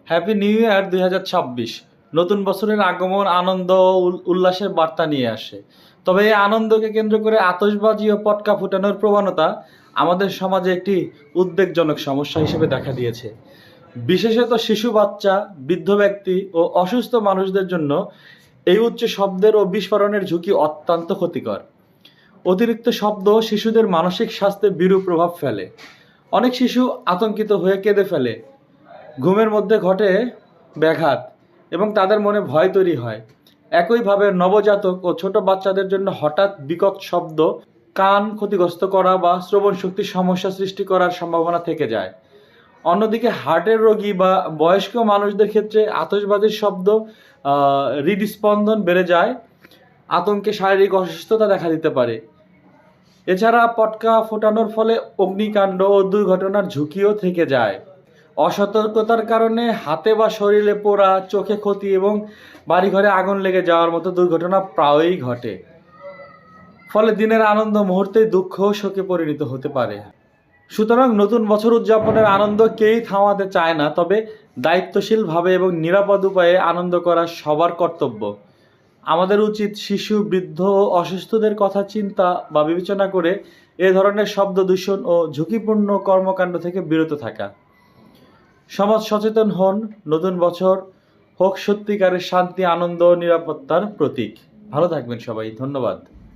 Happy new year 2026। নতুন বছরের আগমন আনন্দ ও উল্লাসের বার্তা নিয়ে আসে। তবে এই আনন্দকে কেন্দ্র করে আতশবাজি ও পটকা ফুটানোর প্রবণতা আমাদের সমাজে একটি উদ্বেগজনক সমস্যা হিসেবে দেখা দিয়েছে। বিশেষত শিশু বাচ্চা, বৃদ্ধ ব্যক্তি ও অসুস্থ মানুষদের জন্য এই উচ্চ শব্দের ও বিস্ফোরণের ঝুঁকি অত্যন্ত ক্ষতিকর। অতিরিক্ত শব্দ শিশুদের মানসিক স্বাস্থ্যে বিরূপ প্রভাব ফেলে। অনেক শিশু আতঙ্কিত হয়ে কেঁদে ফেলে, ঘুমের মধ্যে ঘটে ব্যাঘাত এবং তাদের মনে ভয় তৈরি হয়। একইভাবে নবজাতক ও ছোট বাচ্চাদের জন্য হঠাৎ বিকট শব্দ কান ক্ষতিগ্রস্ত করা বা শ্রবণ শক্তির সমস্যা সৃষ্টি করার সম্ভাবনা থেকে যায়। অন্যদিকে হার্টের রোগী বা বয়স্ক মানুষদের ক্ষেত্রে আতশবাজির শব্দ হৃদস্পন্দন বেড়ে যায়, আতঙ্কে শারীরিক অসুস্থতা দেখা দিতে পারে। এছাড়া পটকা ফোটানোর ফলে অগ্নিকাণ্ড ও দুর্ঘটনার ঝুঁকিও থেকে যায়। অসতর্কতার কারণে হাতে বা শরীরে পোড়া, চোখে ক্ষতি এবং বাড়িঘরে আগুন লেগে যাওয়ার মতো দুর্ঘটনা প্রায়ই ঘটে। ফলে দিনের আনন্দ মুহূর্তেই দুঃখ ও শোকে পরিণত হতে পারে। সুতরাং নতুন বছর উদযাপনের আনন্দ কেউই থামাতে চায় না, তবে দায়িত্বশীলভাবে এবং নিরাপদ উপায়ে আনন্দ করা সবার কর্তব্য। আমাদের উচিত শিশু, বৃদ্ধ ও অসুস্থদের কথা চিন্তা বা বিবেচনা করে এ ধরনের শব্দ দূষণ ও ঝুঁকিপূর্ণ কর্মকাণ্ড থেকে বিরত থাকা। সমাজ সচেতন হন, নতুন বছর হোক সত্যিকারের শান্তি, আনন্দ ও নিরাপত্তার প্রতীক। ভালো থাকবেন সবাই, ধন্যবাদ।